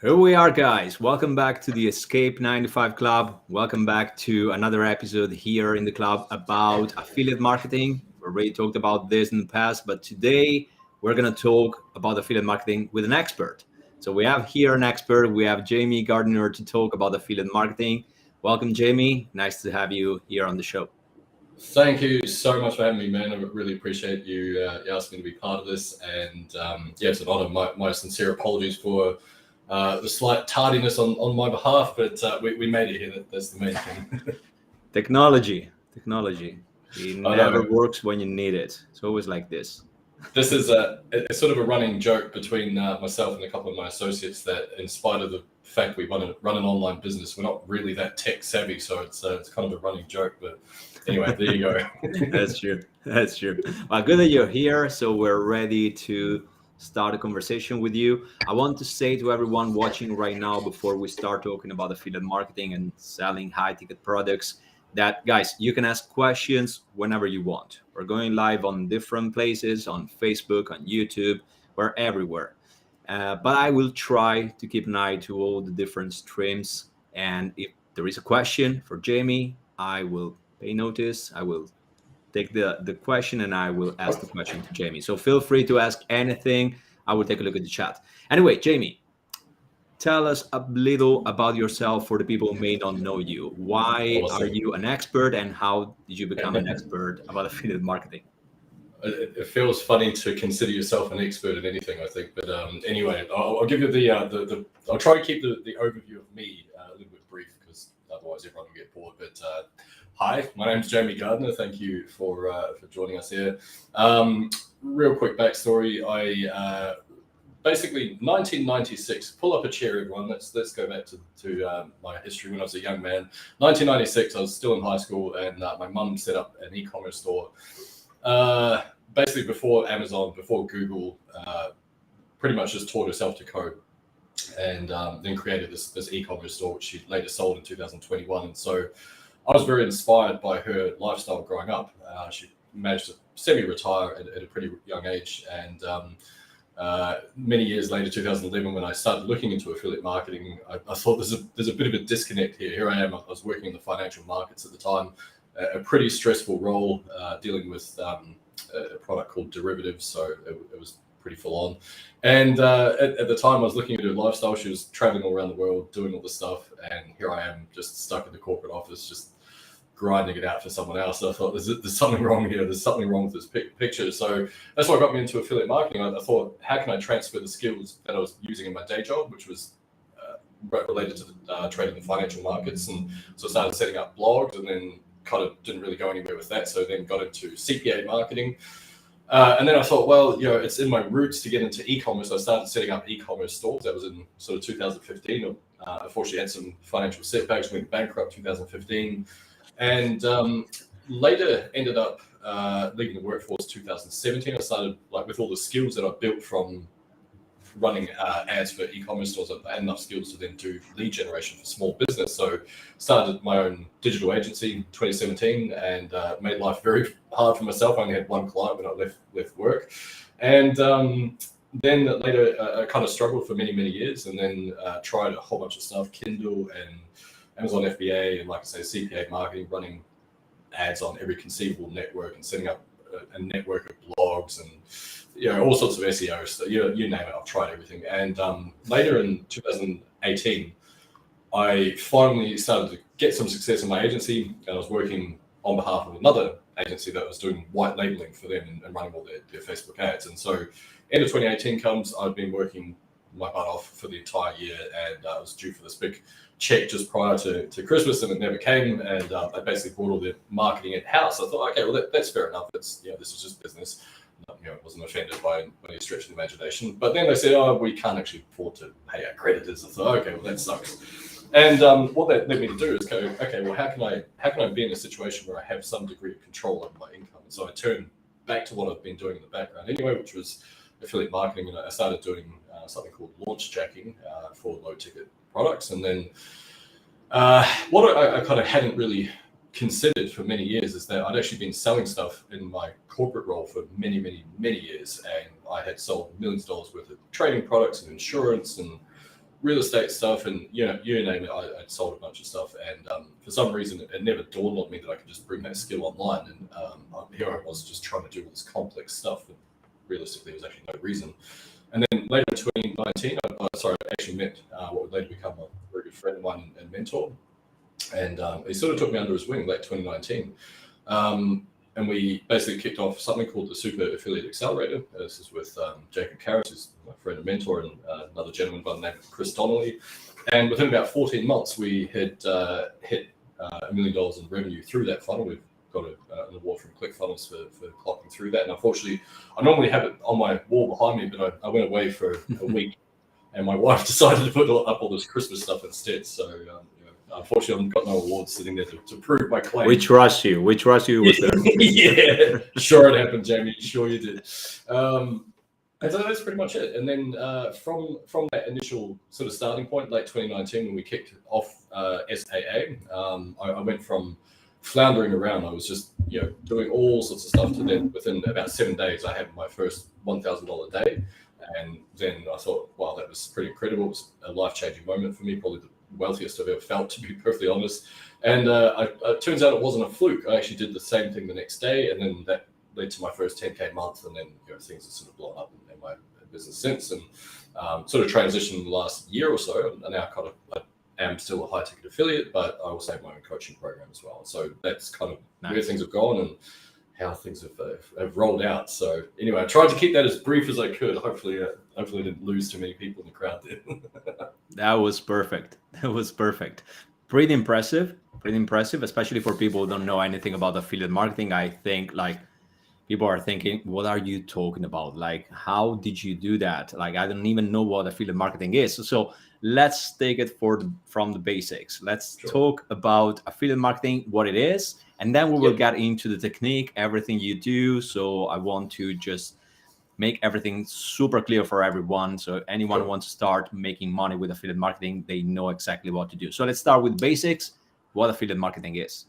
Here we are, guys. Welcome back to the Escape 95 Club. Welcome back to another episode here in the club about affiliate marketing. We already talked about this in the past, but today we're going to talk about affiliate marketing with an expert. So we have here an expert. We have Jamie Gardner to talk about affiliate marketing. Welcome, Jamie. Nice to have you here on the show. Thank you so much for having me, man. I really appreciate you asking me to be part of this. And it's an honor. My sincere apologies for the slight tardiness on my behalf, but we made it here. That's the main thing. Technology. It I never know. works when you need it. It's always like this. This is a sort of a running joke between myself and a couple of my associates that, in spite of the fact we run an online business, we're not really that tech savvy. So it's kind of a running joke. But anyway, there you go. That's true. That's true. Well, good that you're here. So we're ready to start a conversation with you. I want to say to everyone watching right now, before we start talking about affiliate marketing and selling high ticket products, that guys, you can ask questions whenever you want. We're going live on different places, on Facebook, on YouTube, we're everywhere. But I will try to keep an eye to all the different streams. And if there is a question for Jamie, I will pay notice. I will take the question and I will ask the question to Jamie. So feel free to ask anything. I will take a look at the chat. Anyway, Jamie, tell us a little about yourself for the people who may not know you. Why are Awesome. you an expert and how did you become an expert about affiliate marketing? It feels funny to consider yourself an expert in anything, I think. But anyway, I'll give you the I'll try to keep the overview of me a little bit brief because otherwise everyone will get bored. But hi, my name's Jamie Gardner. Thank you for joining us here. Real quick backstory. I basically 1996. Pull up a chair, everyone. Let's go back to my history when I was a young man. 1996. I was still in high school, and my mum set up an e-commerce store. Basically before Amazon, before Google, pretty much just taught herself to code, and then created this e-commerce store, which she later sold in 2021. And so I was very inspired by her lifestyle growing up. She managed to semi-retire at a pretty young age, and many years later, 2011, when I started looking into affiliate marketing, I thought there's a bit of a disconnect here. Here I am. I was working in the financial markets at the time, a pretty stressful role, dealing with a product called derivatives. So it was pretty full on. And at the time, I was looking at her lifestyle. She was traveling all around the world, doing all this stuff. And here I am, just stuck in the corporate office, just grinding it out for someone else. So I thought there's something wrong here. There's something wrong with this picture. So that's what got me into affiliate marketing. I thought, how can I transfer the skills that I was using in my day job, which was related to the trading in financial markets. And so I started setting up blogs, and then kind of didn't really go anywhere with that. So then got into CPA marketing. And then I thought, well, it's in my roots to get into e-commerce. I started setting up e-commerce stores. That was in sort of 2015. Unfortunately, had some financial setbacks, went bankrupt 2015. And later ended up leaving the workforce 2017. I started with all the skills that I built from running ads for e-commerce stores. I had enough skills to then do lead generation for small business. So started my own digital agency in 2017 and made life very hard for myself. I only had one client when I left work. And then later I kind of struggled for many years, and then tried a whole bunch of stuff, Kindle and Amazon FBA, and like I say, CPA marketing, running ads on every conceivable network and setting up a network of blogs and all sorts of SEO. So you name it, I've tried everything. And later in 2018, I finally started to get some success in my agency, and I was working on behalf of another agency that was doing white labeling for them and running all their Facebook ads. And so end of 2018 comes, I've been working my butt off for the entire year, and I was due for this big check just prior to Christmas, and it never came. And I basically brought all the marketing in-house. I thought, okay, well, that's fair enough. It's this is just business. Wasn't offended by any stretch of the imagination. But then they said, oh, we can't actually afford to pay our creditors. I thought, okay, well, that sucks. And what that led me to do is go, okay, well, how can I be in a situation where I have some degree of control over my income? And so I turned back to what I've been doing in the background anyway, which was affiliate marketing. And I started doing something called launch jacking for low ticket products. And then what I kind of hadn't really considered for many years is that I'd actually been selling stuff in my corporate role for many years, and I had sold millions of dollars worth of trading products and insurance and real estate stuff, and you name it, I sold a bunch of stuff, and for some reason it never dawned on me that I could just bring that skill online, and here I was just trying to do all this complex stuff, and realistically there was actually no reason. And then later in 2019, I actually met what would later become a very good friend of mine and mentor, and he sort of took me under his wing late 2019. And we basically kicked off something called the Super Affiliate Accelerator. This is with Jacob Karras, who's my friend and mentor, and another gentleman by the name of Chris Donnelly. And within about 14 months, we had hit $1 million in revenue through that funnel. We've got an award from ClickFunnels for clocking through that. And unfortunately, I normally have it on my wall behind me, but I went away for a week, and my wife decided to put up all this Christmas stuff instead. So unfortunately, I've got no awards sitting there to prove my claim. We trust you. We trust you with that. Yeah, sure it happened, Jamie. Sure you did. And so that's pretty much it. And then from that initial sort of starting point, late 2019, when we kicked off SAA, I went from floundering around. I was just doing all sorts of stuff to then within about 7 days, I had my first $1,000 day. And then I thought, wow, that was pretty incredible. It was a life-changing moment for me, probably the wealthiest I've ever felt, to be perfectly honest. And it turns out it wasn't a fluke. I actually did the same thing the next day, and then that led to my first 10K month, and then things have sort of blown up in my business since, and sort of transitioned in the last year or so. And now I am still a high ticket affiliate, but I also have my own coaching program as well. So that's kind of where things have gone and how things have rolled out. So anyway, I tried to keep that as brief as I could. Hopefully I didn't lose too many people in the crowd there. That was perfect. That was perfect. Pretty impressive, especially for people who don't know anything about affiliate marketing. I think people are thinking, what are you talking about? Like, how did you do that? Like, I don't even know what affiliate marketing is. So let's take it from the basics. Let's talk about affiliate marketing, what it is, and then we will get into the technique, everything you do. So I want to just make everything super clear for everyone. So anyone who wants to start making money with affiliate marketing, they know exactly what to do. So let's start with basics, what affiliate marketing is.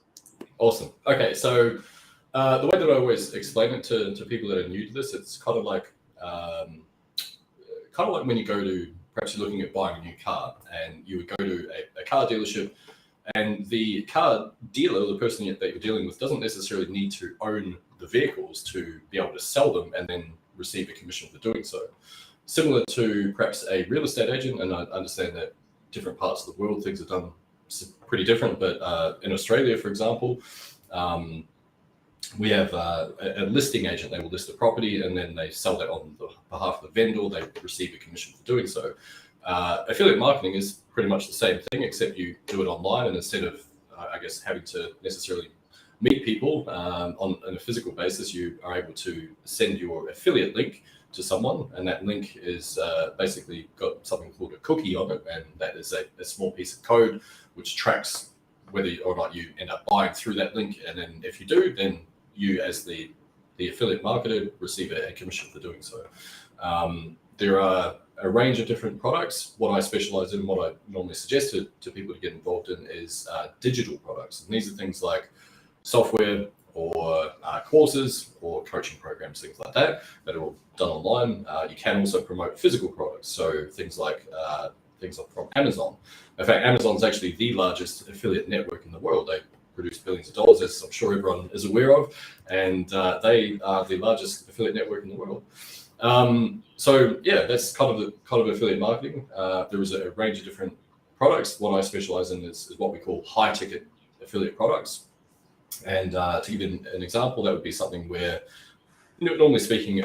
Awesome. Okay, so the way that I always explain it to people that are new to this, it's kind of like when you go to, perhaps you're looking at buying a new car, and you would go to a car dealership, and the car dealer, the person that you're dealing with, doesn't necessarily need to own the vehicles to be able to sell them and then receive a commission for doing so. Similar to perhaps a real estate agent, and I understand that different parts of the world things are done pretty different, but in Australia, for example, we have a listing agent. They will list a property and then they sell that on behalf of the vendor. They receive a commission for doing so. Affiliate marketing is pretty much the same thing, except you do it online, and instead of, having to necessarily meet people on a physical basis, you are able to send your affiliate link to someone, and that link is basically got something called a cookie on it, and that is a small piece of code which tracks whether or not you end up buying through that link. And then if you do, then you as the affiliate marketer receive a commission for doing so. There are a range of different products. What I specialize in, what I normally suggest to people to get involved in, is digital products. And these are things like software or courses or coaching programs, things like that are all done online. You can also promote physical products. So things like from Amazon. In fact, Amazon's actually the largest affiliate network in the world. They produce billions of dollars, as I'm sure everyone is aware of, and they are the largest affiliate network in the world. So yeah, that's kind of affiliate marketing. There is a range of different products. What I specialize in is what we call high ticket affiliate products. And to give you an example, that would be something where, normally speaking,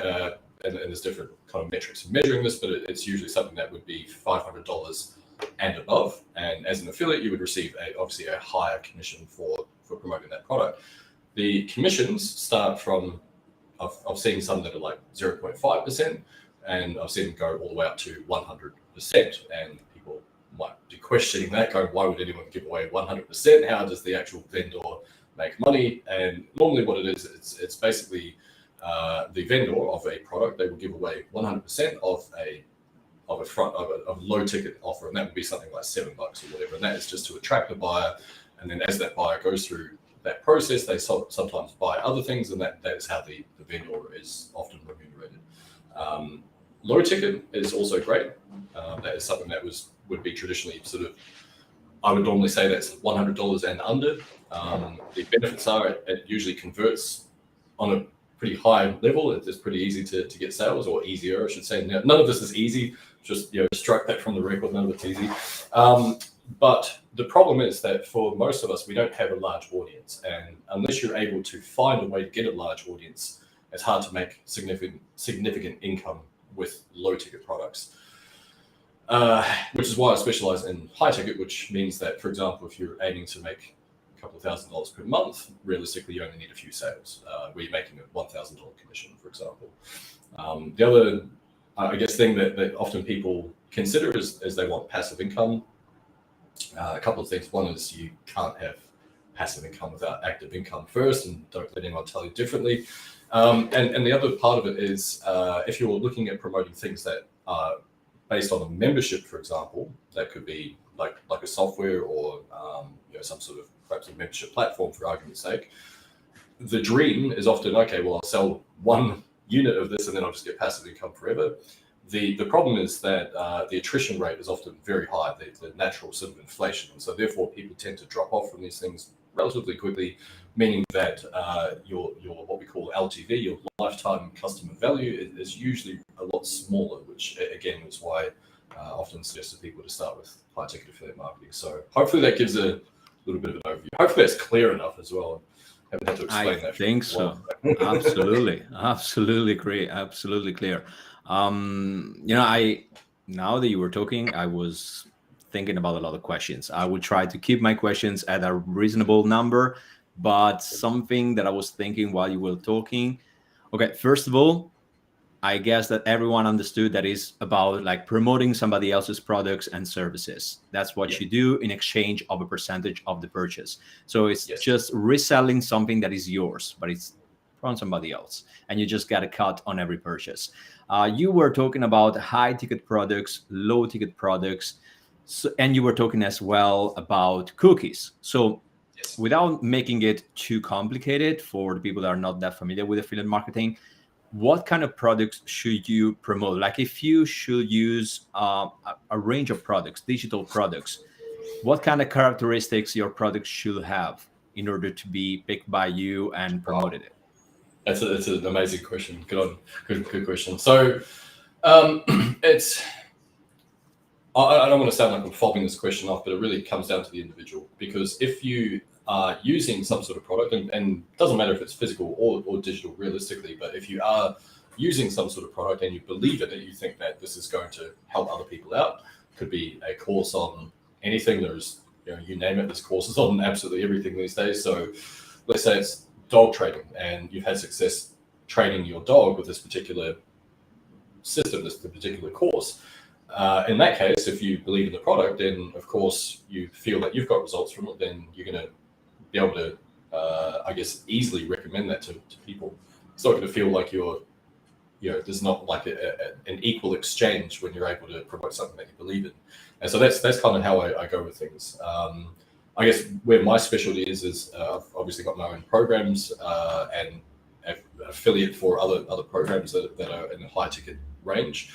and there's different kind of metrics of measuring this, but it's usually something that would be $500 and above. And as an affiliate, you would receive obviously a higher commission for promoting that product. The commissions start from, I've seen some that are like 0.5%, and I've seen them go all the way up to 100%. And people might be questioning that, going, why would anyone give away 100%? How does the actual vendor make money? And normally what it is, it's basically the vendor of a product. They will give away 100% of a low ticket offer, and that would be something like $7 or whatever. And that is just to attract a buyer. And then as that buyer goes through that process, they sometimes buy other things, and that is how the vendor is often remunerated. Low ticket is also great. That is something that would be traditionally sort of, I would normally say that's $100 and under. The benefits are it usually converts on a pretty high level. It's pretty easy to get sales, or easier, I should say. Now, none of this is easy. Just strike that from the record. None of it's easy. But the problem is that for most of us, we don't have a large audience, and unless you're able to find a way to get a large audience, it's hard to make significant income with low ticket products. Which is why I specialize in high ticket, which means that, for example, if you're aiming to make a couple of $1,000s per month, realistically, you only need a few sales, where you're making a $1,000 commission, for example. The other, I guess, thing that often people consider is they want passive income. A couple of things. One is you can't have passive income without active income first, and don't let anyone tell you differently. And the other part of it is if you're looking at promoting things that are based on a membership, for example, that could be like a software or some sort of perhaps a membership platform, for argument's sake. The dream is often, okay, well, I'll sell one unit of this and then I'll just get passive income forever. The problem is that the attrition rate is often very high, the natural sort of inflation. And so therefore people tend to drop off from these things relatively quickly, meaning that your what we call LTV, your lifetime customer value, is usually a lot smaller, which again is why I often suggest to people to start with high ticket affiliate marketing. So hopefully that gives a little bit of an overview. Hopefully that's clear enough as well. I haven't had to explain that. I think so. Absolutely great. Absolutely clear. Now that you were talking, I was thinking about a lot of questions. I would try to keep my questions at a reasonable number, but something that I was thinking while you were talking. Okay, first of all, I guess that everyone understood that is about like promoting somebody else's products and services. That's what you do in exchange of a percentage of the purchase. So it's just reselling something that is yours, but it's from somebody else, and you just get a cut on every purchase. You were talking about high ticket products, low ticket products, and you were talking as well about cookies. So without making it too complicated for the people that are not that familiar with affiliate marketing, what kind of products should you promote? Like if you should use a range of products, digital products, what kind of characteristics your product should have in order to be picked by you and promoted it? That's an amazing question. Good question. So it's, I don't want to sound like I'm fobbing this question off, but it really comes down to the individual. Because if you are using some sort of product, and it doesn't matter if it's physical or digital realistically, but if you are using some sort of product and you believe in it, you think that this is going to help other people out, could be a course on anything. There's, you name it, there's courses on absolutely everything these days. So let's say it's dog training and you've had success training your dog with this particular system, this particular course. In that case, if you believe in the product, then of course you feel that you've got results from it, then you're going to be able to, I guess, easily recommend that to people. It's not going to feel like there's not like an equal exchange when you're able to promote something that you believe in. And so that's kind of how I go with things. I guess where my specialty is I've obviously got my own programs and affiliate for other programs that are in the high ticket range.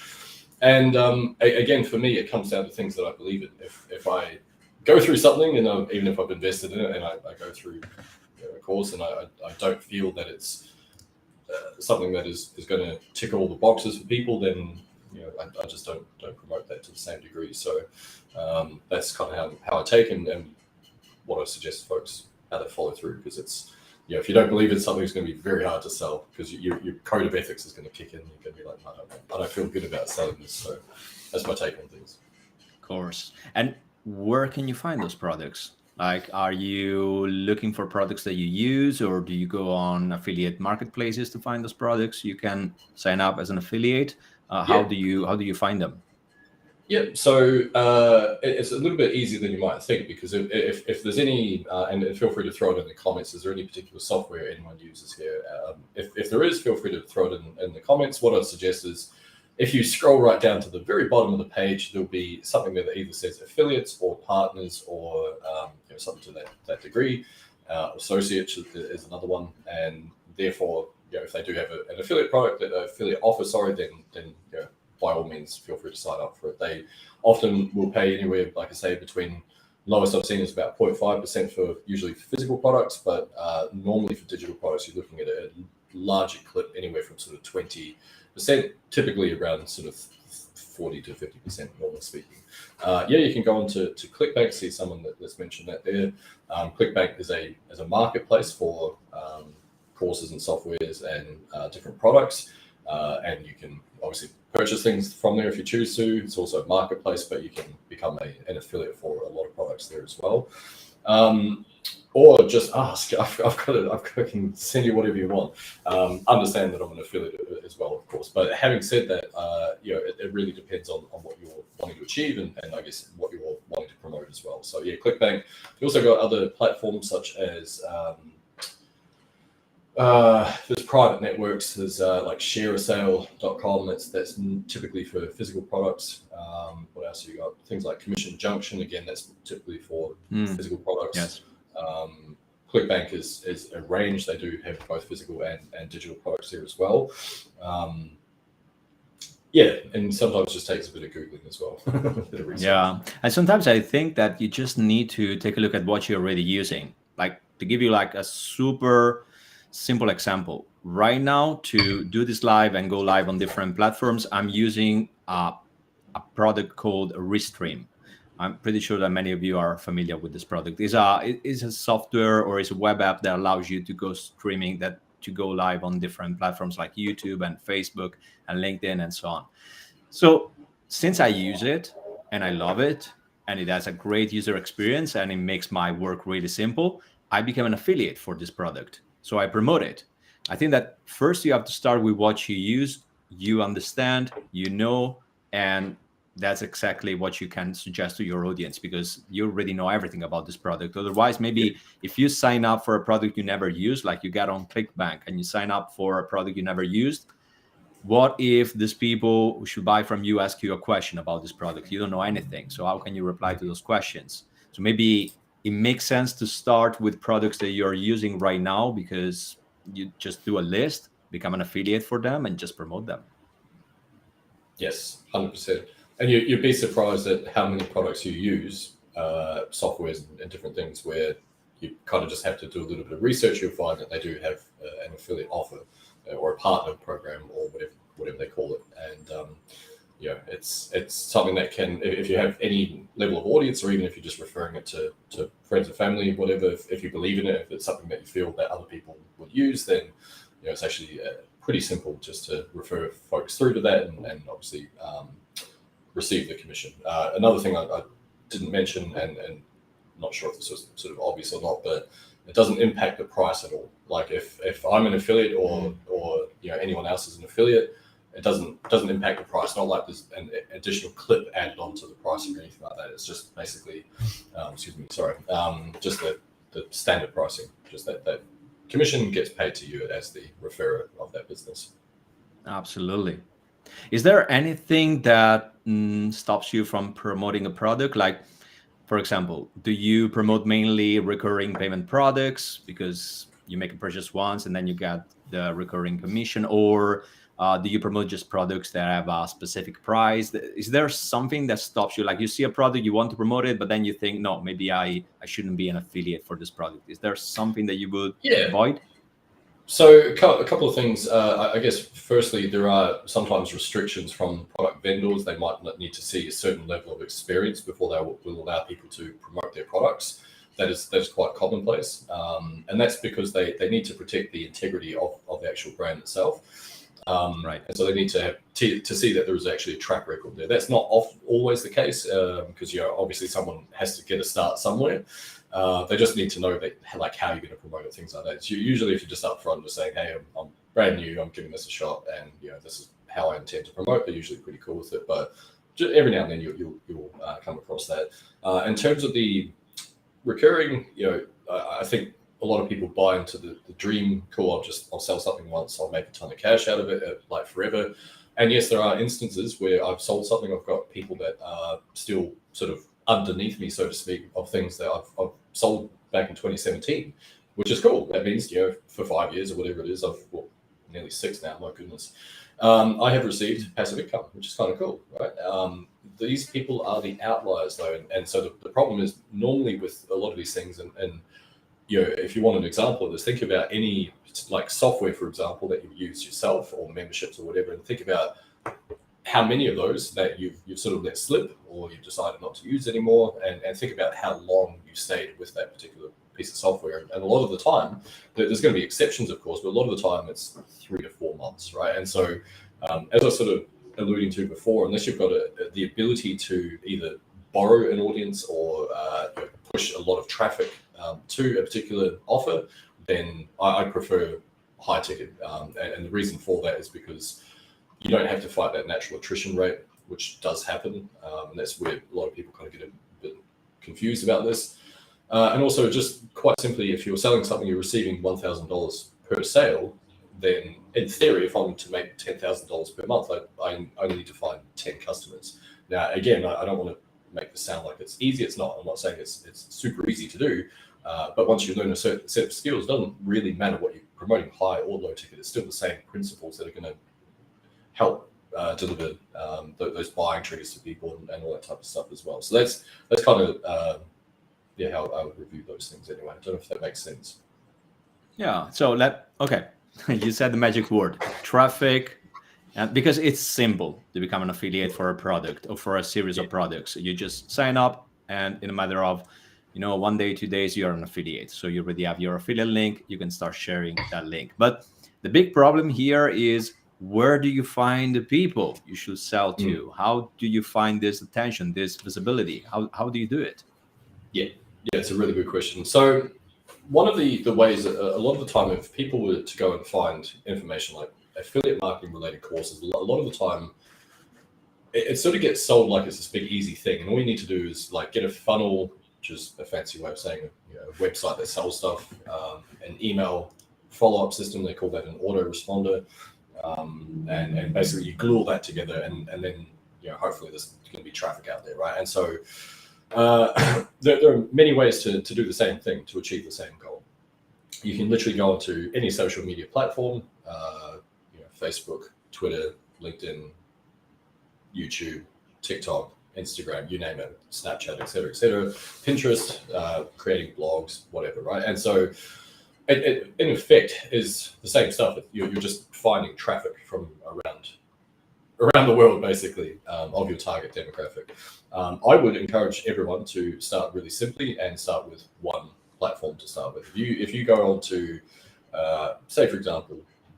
And again, for me, it comes down to things that I believe in. If I go through something, and even if I've invested in it, and I go through a course, and I don't feel that it's something that is going to tick all the boxes for people, then I just don't promote that to the same degree. So that's kind of how I take and what I suggest to folks how they follow through, because it's if you don't believe in something, it's going to be very hard to sell, because your code of ethics is going to kick in. You're going to be like, I don't feel good about selling this. So that's my take on things. Of course. And where can you find those products? Like, are you looking for products that you use, or do you go on affiliate marketplaces to find those products? You can sign up as an affiliate. How do you find them? Yeah, so it's a little bit easier than you might think, because if there's any, and feel free to throw it in the comments, is there any particular software anyone uses here? If there is, feel free to throw it in the comments. What I'd suggest is, if you scroll right down to the very bottom of the page, there'll be something there that either says affiliates or partners or something to that degree. Associates is another one, and therefore, if they do have an affiliate product, affiliate offer, then by all means, feel free to sign up for it. They often will pay anywhere, like I say, between lowest I've seen is about 0.5% for usually physical products, but normally for digital products, you're looking at a larger clip, anywhere from sort of 20%, typically around sort of 40 to 50%, normally speaking. You can go on to ClickBank, see someone that's mentioned that there. ClickBank is a marketplace for courses and softwares and different products, and you can obviously purchase things from there if you choose to. It's also a marketplace, but you can become an affiliate for a lot of products there as well. Or just ask. I can send you whatever you want. Understand that I'm an affiliate as well, of course. But having said that, it really depends on what you're wanting to achieve and I guess what you're wanting to promote as well. So ClickBank. You also got other platforms such as there's private networks. There's like shareasale.com. That's typically for physical products. What else have you got? Things like Commission Junction. Again, that's typically for physical products. Yes. ClickBank is a range. They do have both physical and digital products there as well. And sometimes it just takes a bit of Googling as well. A bit of research. Yeah. And sometimes I think that you just need to take a look at what you're already using. Like, to give you like a super simple example, right now to do this live and go live on different platforms, I'm using a product called Restream. I'm pretty sure that many of you are familiar with this product. It's a software or it's a web app that allows you to go streaming, to go live on different platforms like YouTube and Facebook and LinkedIn and so on. So since I use it and I love it and it has a great user experience and it makes my work really simple, I became an affiliate for this product. So I promote it. I think that first you have to start with what you use, you understand, and that's exactly what you can suggest to your audience, because you already know everything about this product. Otherwise, maybe if you sign up for a product you never used, like you get on ClickBank and you sign up for a product you never used, what if these people who should buy from you ask you a question about this product? You don't know anything. So how can you reply to those questions? So maybe it makes sense to start with products that you're using right now, because you just do a list, become an affiliate for them, and just promote them. Yes, 100%. And you'd be surprised at how many products you use, softwares and different things, where you kind of just have to do a little bit of research. You'll find that they do have an affiliate offer or a partner program or whatever they call it. And it's something that can, if you have any level of audience, or even if you're just referring it to friends and family, whatever, if you believe in it, if it's something that you feel that other people would use, then it's actually pretty simple just to refer folks through to that and obviously receive the commission. Another thing I didn't mention, and not sure if this was sort of obvious or not, but it doesn't impact the price at all. Like if I'm an affiliate or anyone else is an affiliate, it doesn't impact the price. Not like there's an additional clip added onto the price or anything like that. It's just basically, just the standard pricing. Just that commission gets paid to you as the referrer of that business. Absolutely. Is there anything that stops you from promoting a product? Like, for example, do you promote mainly recurring payment products because you make a purchase once and then you get the recurring commission? Or do you promote just products that have a specific price? Is there something that stops you? Like, you see a product, you want to promote it, but then you think, no, maybe I shouldn't be an affiliate for this product. Is there something that you would avoid? So a couple of things. I guess firstly, there are sometimes restrictions from product vendors. They might need to see a certain level of experience before they will allow people to promote their products. That is quite commonplace, and that's because they need to protect the integrity of the actual brand itself. Right. And so they need to see that there is actually a track record there. That's not always the case, because obviously someone has to get a start somewhere. They just need to know that, like, how you're going to promote it, things like that. So usually, if you're just up front, just saying, "Hey, I'm brand new, I'm giving this a shot, and this is how I intend to promote," they're usually pretty cool with it. But just every now and then, you'll come across that. In terms of the recurring, I think a lot of people buy into the dream. Cool, I'll sell something once, I'll make a ton of cash out of it, like forever. And yes, there are instances where I've sold something. I've got people that are still sort of underneath me, so to speak, of things that I've sold back in 2017, which is cool. That means, for 5 years or whatever it is, nearly 6 now, my goodness. I have received passive income, which is kind of cool, right? These people are the outliers, though, and so the problem is normally with a lot of these things, and if you want an example of this, think about any like software, for example, that you use yourself or memberships or whatever, and think about how many of those that you've sort of let slip or you've decided not to use anymore, and think about how long you stayed with that particular piece of software. And a lot of the time, there's going to be exceptions, of course, but a lot of the time it's 3 to 4 months, right? And so, as I sort of alluding to before, unless you've got the ability to either borrow an audience or push a lot of traffic to a particular offer, then I prefer high ticket. And the reason for that is because you don't have to fight that natural attrition rate, which does happen. And that's where a lot of people kind of get a bit confused about this. And also, just quite simply, if you're selling something, you're receiving $1,000 per sale, then in theory, if I'm to make $10,000 per month, I only need to find 10 customers. Now, again, I don't want to make this sound like it's easy. It's not. I'm not saying it's super easy to do. But once you learn a certain set of skills, it doesn't really matter what you're promoting, high or low ticket. It's still the same principles that are going to help deliver those buying triggers to people and all that type of stuff as well. So that's kind of how I would review those things anyway. I don't know if that makes sense. Yeah. So okay. You said the magic word, traffic, because it's simple to become an affiliate for a product or for a series of products. You just sign up, and in a matter of 1 day, 2 days, you're an affiliate. So you already have your affiliate link. You can start sharing that link. But the big problem here is, where do you find the people you should sell to? How do you find this attention, this visibility? How do you do it? Yeah, it's a really good question. So one of the ways that a lot of the time, if people were to go and find information like affiliate marketing related courses, a lot of the time it sort of gets sold like it's this big easy thing, and all you need to do is like get a funnel, which is a fancy way of saying a website that sells stuff, an email follow-up system, they call that an autoresponder, and basically you glue all that together, and then hopefully there's going to be traffic out there, right? And so there are many ways to do the same thing to achieve the same goal. You can literally go onto any social media platform, Facebook, Twitter, LinkedIn, YouTube, TikTok, Instagram, you name it, Snapchat, etc., Pinterest, creating blogs, whatever, right? And so it in effect is the same stuff. You're just finding traffic from around the world, basically, of your target demographic. I would encourage everyone to start really simply and start with one platform to start with. If you go on to, say, for example,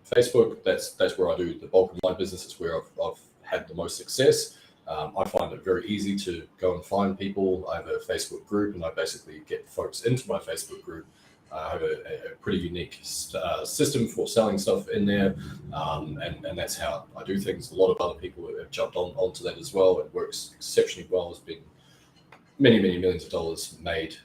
Facebook, that's where I do the bulk of my business. It's where I've had the most success. I find it very easy to go and find people. I have a Facebook group, and I basically get folks into my Facebook group. I have a pretty unique system for selling stuff in there, and that's how I do things. A lot of other people have jumped onto that as well. It works exceptionally well. There's been many millions of dollars made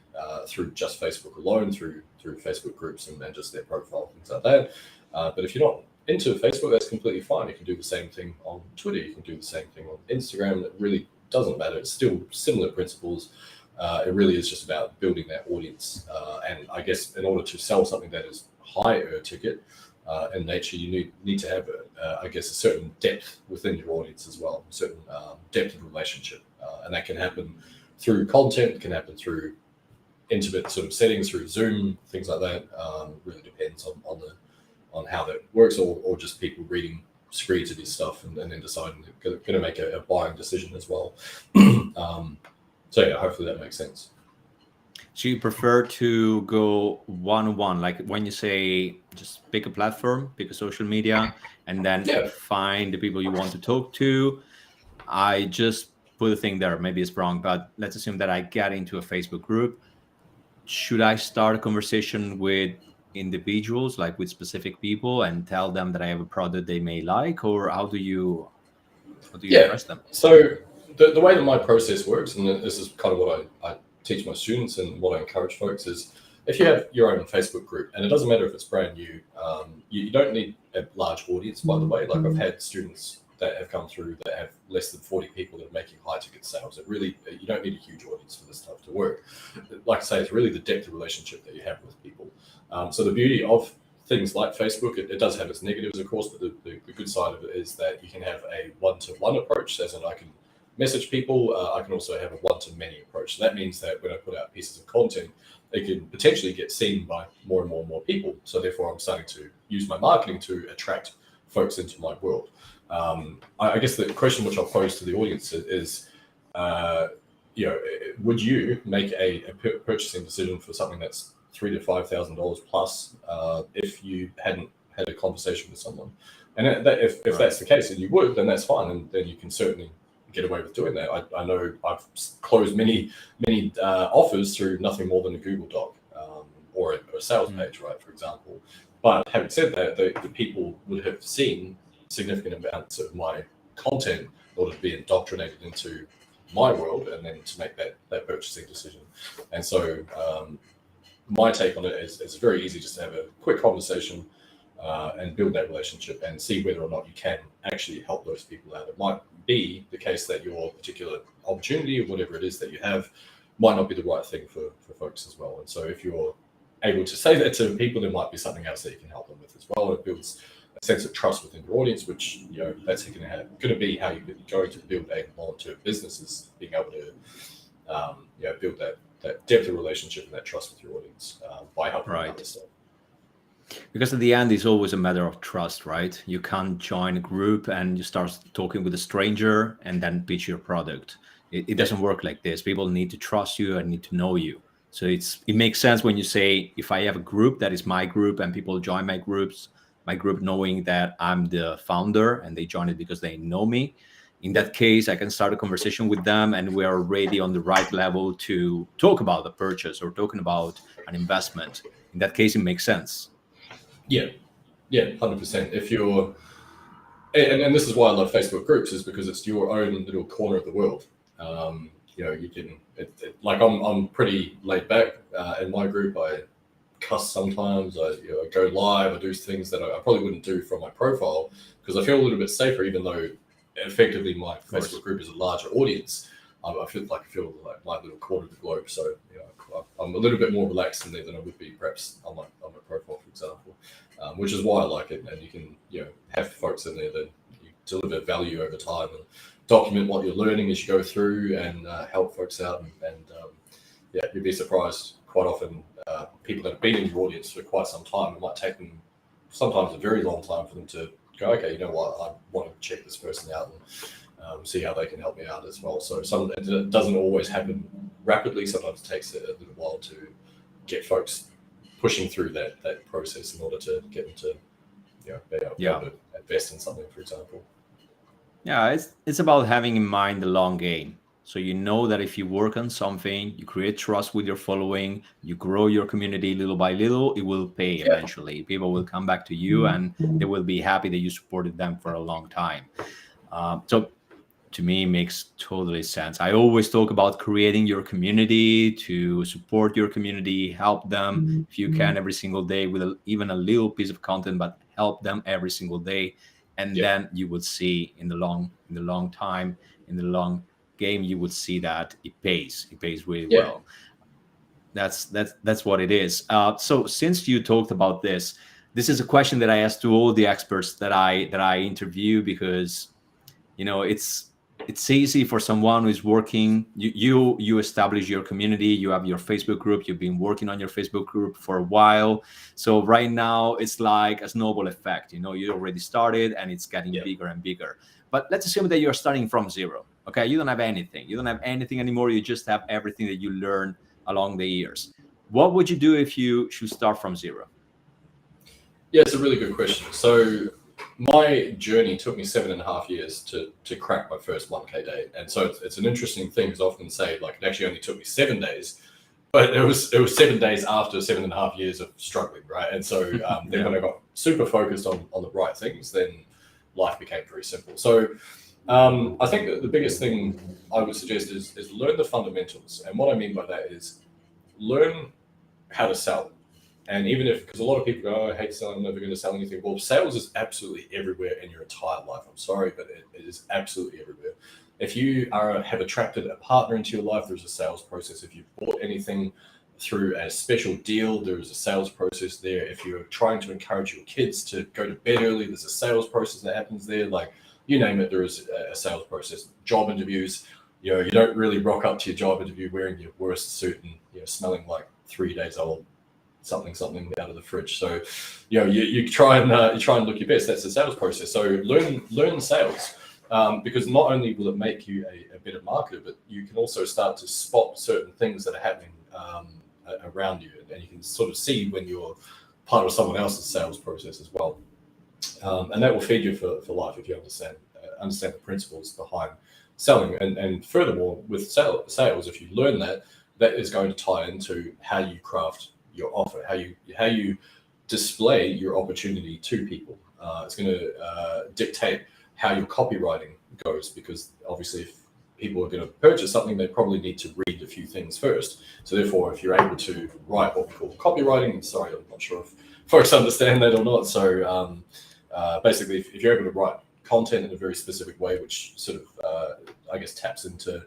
through just Facebook alone, through Facebook groups and just their profile, things like that. But if you're not into Facebook, that's completely fine. You can do the same thing on Twitter. You can do the same thing on Instagram. It really doesn't matter. It's still similar principles. It really is just about building that audience. And I guess in order to sell something that is higher ticket in nature, you need to have, I guess, a certain depth within your audience as well, a certain depth of relationship. And that can happen through content, it can happen through intimate sort of settings, through Zoom, things like that. Really depends on how that works, or just people reading screeds of your stuff and then deciding they're going to make a buying decision as well. So yeah, hopefully that makes sense. So you prefer to go one-on-one, like when you say just pick a platform, pick a social media, and then find the people you want to talk to. I just put a thing there, maybe it's wrong, but let's assume that I get into a Facebook group. Should I start a conversation with individuals, like with specific people, and tell them that I have a product they may like, or how do you address them? So the way that my process works, and this is kind of what I teach my students and what I encourage folks, is if you have your own Facebook group, and it doesn't matter if it's brand new, you don't need a large audience, by the way. Like I've had students that have come through that have less than 40 people that are making high ticket sales. You don't need a huge audience for this stuff to work. Like I say, it's really the depth of relationship that you have with people. So the beauty of things like Facebook, it does have its negatives, of course, but the good side of it is that you can have a one-to-one approach, as in I can message people. I can also have a one-to-many approach. So that means that when I put out pieces of content, it can potentially get seen by more and more and more people. So therefore, I'm starting to use my marketing to attract folks into my world. I guess the question which I'll pose to the audience is, would you make a purchasing decision for something that's $3,000 to $5,000 plus if you hadn't had a conversation with someone? And if that's the case, and you would, then that's fine, and then you can certainly get away with doing that. I know I've closed many offers through nothing more than a Google Doc or a sales page, right, for example. But having said that, the people would have seen significant amounts of my content in order to be indoctrinated into my world and then to make that purchasing decision. And so my take on it is it's very easy just to have a quick conversation and build that relationship and see whether or not you can actually help those people out. It might be the case that your particular opportunity or whatever it is that you have might not be the right thing for folks as well. And so if you're able to say that to people, there might be something else that you can help them with as well. It builds a sense of trust within your audience, which that's going to be how you're going to build a long-term business, is being able to build that depth of relationship and that trust with your audience by helping them understand. Because at the end, it's always a matter of trust, right? You can't join a group and you start talking with a stranger and then pitch your product. It doesn't work like this. People need to trust you and need to know you. So it makes sense when you say, if I have a group that is my group and people join my group knowing that I'm the founder and they join it because they know me. In that case, I can start a conversation with them and we are already on the right level to talk about the purchase or talking about an investment. In that case, it makes sense. Yeah, 100%. If you're, and this is why I love Facebook groups, is because it's your own little corner of the world. You can, like I'm pretty laid back in my group. I cuss sometimes. I go live. I do things that I probably wouldn't do from my profile because I feel a little bit safer, even though effectively my Facebook group is a larger audience. I feel like my little corner of the globe. So I'm a little bit more relaxed in there than I would be perhaps on my profile, for example, which is why I like it. And you can have folks in there that you deliver value over time and document what you're learning as you go through and help folks out. And you'd be surprised quite often. People that have been in your audience for quite some time, it might take them sometimes a very long time for them to go, okay, you know what, I want to check this person out and see how they can help me out as well. So it doesn't always happen rapidly. Sometimes it takes a little while to get folks pushing through that process in order to get them to be able to invest in something, for example. Yeah, it's about having in mind the long game. So you know that if you work on something, you create trust with your following, you grow your community little by little, it will pay eventually. People will come back to you and they will be happy that you supported them for a long time. So to me, it makes totally sense. I always talk about creating your community, to support your community, help them if you can every single day with even a little piece of content, but help them every single day. And then you would see in the long game, you would see that it pays really well. That's what it is. So since you talked about this is a question that I ask to all the experts that I interview, because it's easy for someone who is working. You establish your community, you have your Facebook group, you've been working on your Facebook group for a while. So right now it's like a snowball effect. You already started and it's getting bigger and bigger. But let's assume that you're starting from zero. Okay, you don't have anything. You don't have anything anymore. You just have everything that you learned along the years. What would you do if you should start from zero? Yeah, it's a really good question. So my journey took me 7.5 years to crack my first 1K day. And so it's an interesting thing, because I often say, like, it actually only took me 7 days, but it was 7 days after 7.5 years of struggling, right? And so then when I got super focused on the right things, then life became very simple. So I think that the biggest thing I would suggest is learn the fundamentals. And what I mean by that is learn how to sell. And even because a lot of people go, I hate selling, I'm never going to sell anything. Well, sales is absolutely everywhere in your entire life. I'm sorry, but it is absolutely everywhere. If you have attracted a partner into your life, there's a sales process. If you've bought anything, through a special deal, there is a sales process there. If you're trying to encourage your kids to go to bed early, there's a sales process that happens there. Like, you name it, there is a sales process. Job interviews, you don't really rock up to your job interview wearing your worst suit and smelling like 3 days old, something out of the fridge. So you try and look your best. That's the sales process. So learn sales, because not only will it make you a better marketer, but you can also start to spot certain things that are happening around you, and you can sort of see when you're part of someone else's sales process as well. And that will feed you for life if you understand the principles behind selling. And furthermore, with sales, if you learn that is going to tie into how you craft your offer, how you display your opportunity to people. It's going to dictate how your copywriting goes, because obviously if people are going to purchase something, they probably need to read a few things first. So therefore, if you're able to write what we call copywriting, and sorry, I'm not sure if folks understand that or not. So basically, if you're able to write content in a very specific way, which sort of, I guess, taps into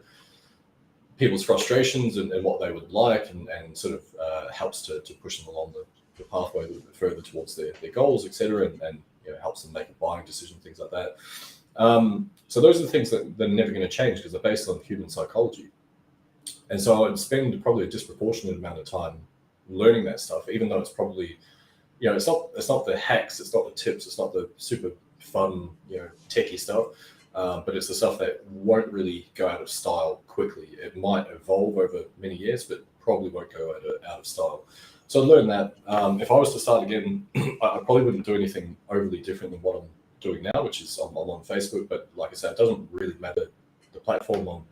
people's frustrations and what they would like, and sort of helps to push them along the pathway a little bit further towards their goals, etc., and helps them make a buying decision, things like that. So those are the things that they're never going to change, because they're based on human psychology. And so I would spend probably a disproportionate amount of time learning that stuff, even though it's probably, it's not the hacks, it's not the tips, it's not the super fun, techie stuff, but it's the stuff that won't really go out of style quickly. It might evolve over many years, but probably won't go out of style. So I learned that. If I was to start again, I probably wouldn't do anything overly different than what I'm doing now, which is I'm on Facebook. But like I said, it doesn't really matter the platform. I've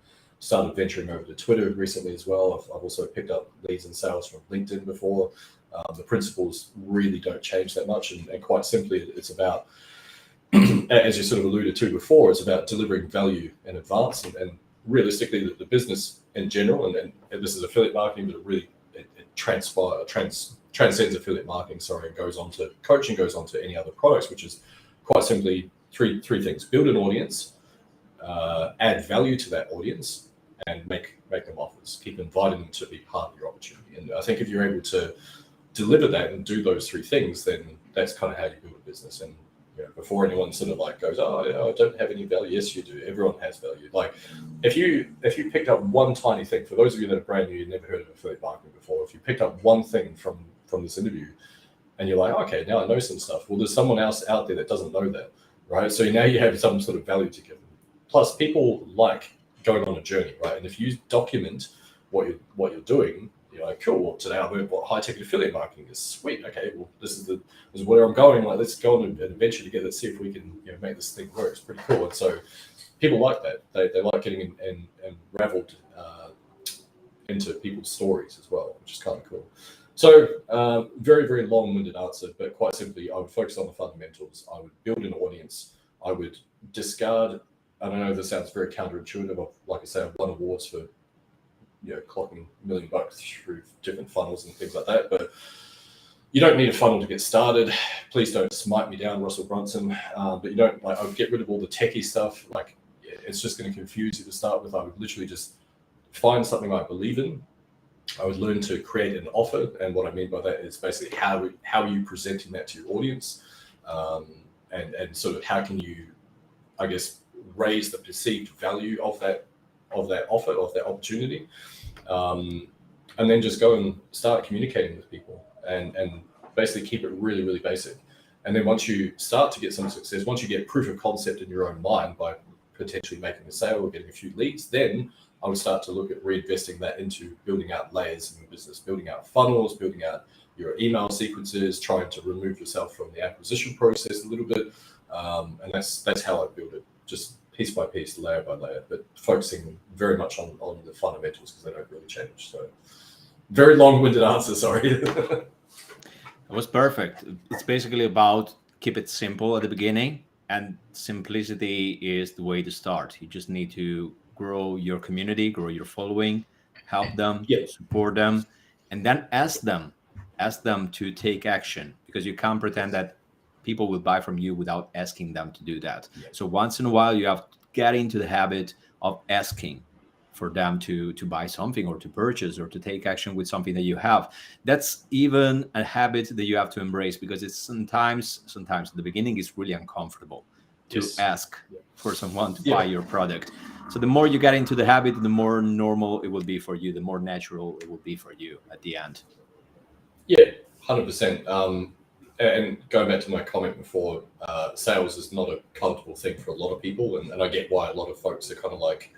started venturing over to Twitter recently as well. I've also picked up leads and sales from LinkedIn before. The principles really don't change that much, and quite simply, it's about, as you sort of alluded to before, it's about delivering value in advance, and realistically, the business in general, and this is affiliate marketing, but it really transcends affiliate marketing. And goes on to coaching, goes on to any other products, which is quite simply three things: build an audience, add value to that audience, and make them offers. Keep inviting them to be part of your opportunity. And I think if you're able to deliver that and do those three things, then that's kind of how you build a business. And before anyone sort of like goes, I don't have any value. Yes, you do. Everyone has value. Like if you picked up one tiny thing, for those of you that are brand new, you've never heard of affiliate marketing before, if you picked up one thing from this interview and you're like, okay, now I know some stuff. Well, there's someone else out there that doesn't know that, right? So now you have some sort of value to give them. Plus, people like going on a journey, right? And if you document what you're doing, you're like, cool, well, today I learned what high-ticket affiliate marketing is. Sweet. Okay, well, this is where I'm going. Like, let's go on an adventure together. Let's see if we can make this thing work. It's pretty cool. And so people like that. They like getting unraveled into people's stories as well, which is kind of cool. So very, very long-winded answer, but quite simply, I would focus on the fundamentals. I would build an audience. I would discard, I don't know, this sounds very counterintuitive. Like I say, I've won awards for clocking $1 million through different funnels and things like that. But you don't need a funnel to get started. Please don't smite me down, Russell Brunson. But you don't, like, I would get rid of all the techie stuff. Like, it's just going to confuse you to start with. I would literally just find something I believe in. I would learn to create an offer. And what I mean by that is basically how are you presenting that to your audience? And sort of how can you, I guess, raise the perceived value of that offer, of that opportunity, and then just go and start communicating with people and basically keep it really, really basic. And then once you start to get some success, once you get proof of concept in your own mind by potentially making a sale or getting a few leads, then I would start to look at reinvesting that into building out layers in your business, building out funnels, building out your email sequences, trying to remove yourself from the acquisition process a little bit. And that's how I build it, just piece by piece, layer by layer, but focusing very much on the fundamentals because they don't really change. So very long-winded answer, sorry. That was perfect. It's basically about keep it simple at the beginning, and simplicity is the way to start. You just need to grow your community, grow your following, help them, support them, and then ask them to take action, because you can't pretend that people will buy from you without asking them to do that. So once in a while, you have to get into the habit of asking for them to buy something or to purchase or to take action with something that you have. That's even a habit that you have to embrace, because it's sometimes at the beginning it's really uncomfortable to Yes. ask for someone to Yeah. buy your product. So the more you get into the habit, the more normal it will be for you, the more natural it will be for you at the end. Yeah, 100%. And going back to my comment before, sales is not a comfortable thing for a lot of people, and I get why a lot of folks are kind of like,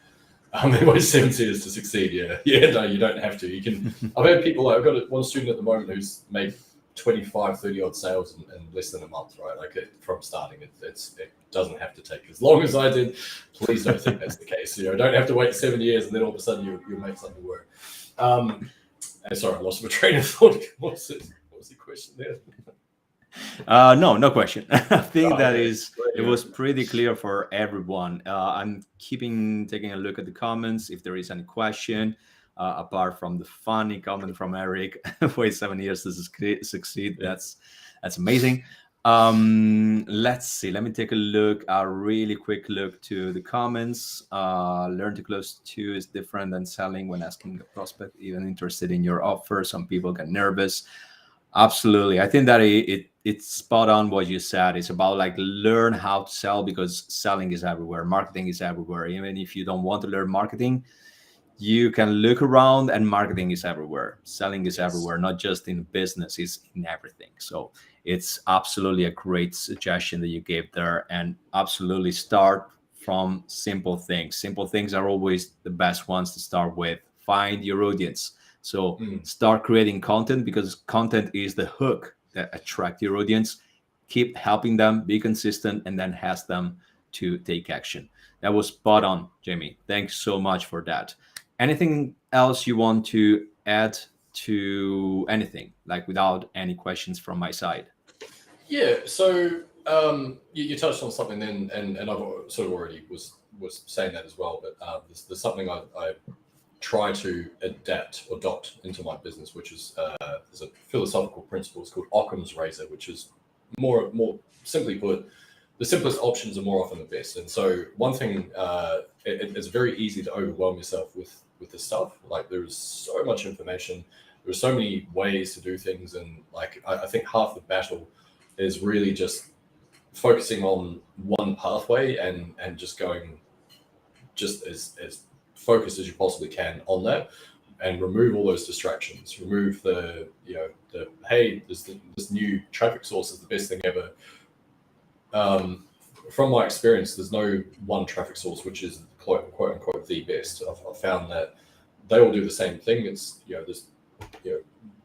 they always 70 is to succeed. Yeah, no, you don't have to. You can. I've had people. I've got one student at the moment who's made 25, 30 odd sales in less than a month, right? Like from starting, it doesn't have to take as long as I did. Please don't think that's the case. Don't have to wait 7 years and then all of a sudden you'll make something work. And sorry, I lost my train of thought. What was the question there? No question. I think it was Yeah. pretty clear for everyone. I'm taking a look at the comments if there is any question, apart from the funny comment from Eric. Wait 7 years to succeed. That's amazing. Let's see. Let me take a really quick look to the comments. Learn to close two is different than selling when asking a prospect even interested in your offer. Some people get nervous. Absolutely. I think that it's spot on what you said. It's about like learn how to sell, because selling is everywhere. Marketing is everywhere. Even if you don't want to learn marketing, you can look around and marketing is everywhere. Selling is everywhere, not just in business, it's in everything. So it's absolutely a great suggestion that you gave there. And absolutely start from simple things. Simple things are always the best ones to start with. Find your audience. So start creating content, because content is the hook that attract your audience. Keep helping them, be consistent, and then ask them to take action. That was spot on, Jamie. Thanks so much for that. Anything else you want to add to anything, like without any questions from my side? Yeah. So you touched on something then, and I've sort of already was saying that as well. But there's something I try to adopt into my business, which is there's a philosophical principle. It's called Occam's razor, which is more simply put, the simplest options are more often the best. And so one thing, it's very easy to overwhelm yourself with this stuff. Like there's so much information, there's so many ways to do things, and like I think half the battle is really just focusing on one pathway and just going just as focused as you possibly can on that, and remove all those distractions. Remove the hey, this new traffic source is the best thing ever. From my experience, there's no one traffic source which is quote unquote the best. I've found that they all do the same thing. It's there's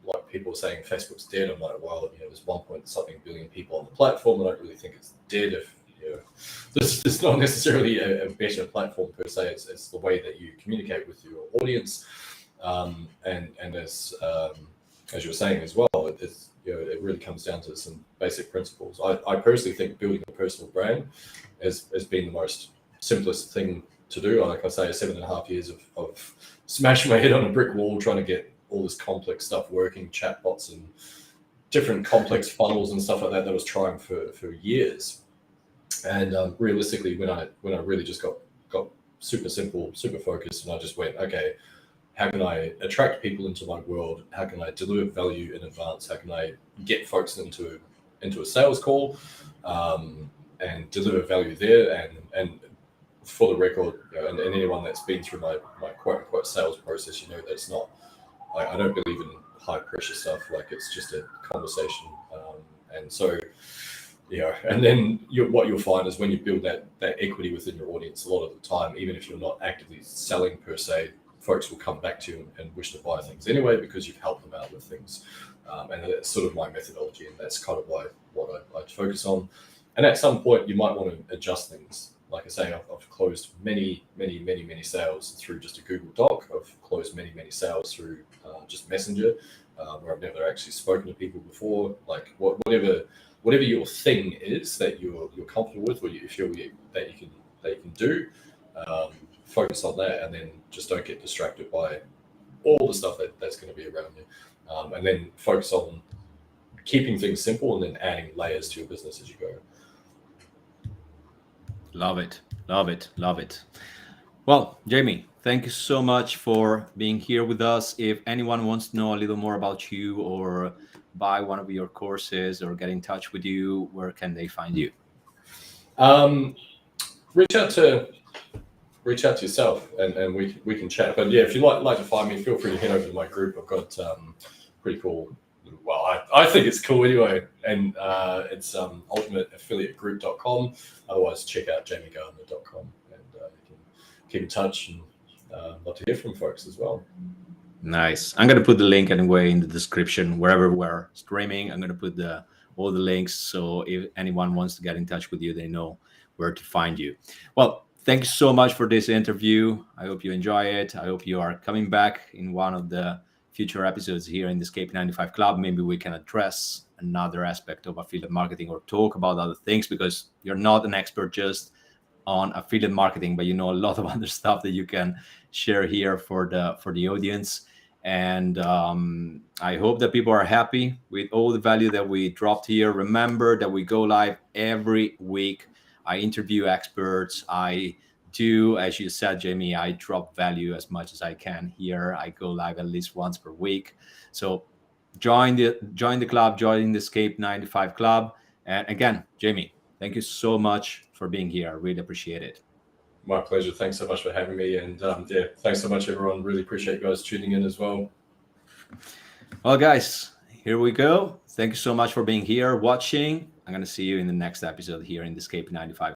like people are saying Facebook's dead. I'm like, well, there's 1 point something billion people on the platform. I don't really think it's dead. If it's not necessarily a better platform per se. It's the way that you communicate with your audience, and as you were saying as well, it really comes down to some basic principles. I personally think building a personal brand has been the most simplest thing to do. Like I say, 7.5 years of smashing my head on a brick wall trying to get all this complex stuff working, chatbots and different complex funnels and stuff like that. That I was trying for years. And realistically, when I really just got super simple, super focused, and I just went, okay, how can I attract people into my world? How can I deliver value in advance? How can I get folks into a sales call and deliver value there? And for the record, and anyone that's been through my quote unquote sales process, that's not. I don't believe in high pressure stuff. Like it's just a conversation, and so. And then what you'll find is when you build that equity within your audience, a lot of the time, even if you're not actively selling per se, folks will come back to you and wish to buy things anyway because you've helped them out with things. And that's sort of my methodology, and that's kind of what I focus on. And at some point, you might want to adjust things. Like I say, I've closed many sales through just a Google Doc. I've closed many sales through just Messenger, where I've never actually spoken to people before. Like whatever your thing is that you're comfortable with, or you feel that you can do, focus on that, and then just don't get distracted by all the stuff that's going to be around you, and then focus on keeping things simple and then adding layers to your business as you go. Love it. Well, Jamie, thank you so much for being here with us. If anyone wants to know a little more about you or buy one of your courses or get in touch with you, where can they find you? Reach out to yourself, and we can chat. But yeah, if you'd like to find me, feel free to head over to my group. I've got pretty cool. Well, I think it's cool anyway, and it's ultimateaffiliategroup.com. Otherwise, check out jamiegardner.com, and you can keep in touch, and love to hear from folks as well. Nice. I'm going to put the link anyway in the description wherever we're streaming. I'm going to put all the links, so if anyone wants to get in touch with you, they know where to find you. Well, thank you so much for this interview. I hope you enjoy it. I hope you are coming back in one of the future episodes here in the Escape 95 Club. Maybe we can address another aspect of affiliate marketing or talk about other things, because you're not an expert just on affiliate marketing, but you know a lot of other stuff that you can share here for the audience. And I hope that people are happy with all the value that we dropped here. Remember that we go live every week. I interview experts. I do, as you said, Jamie, I drop value as much as I can here. I go live at least once per week. So join the club, join the Escape 95 Club. And again, Jamie, thank you so much for being here. I really appreciate it. My pleasure. Thanks so much for having me. And yeah, thanks so much, everyone. Really appreciate you guys tuning in as well. Well, guys, here we go. Thank you so much for being here, watching. I'm going to see you in the next episode here in the Escape 95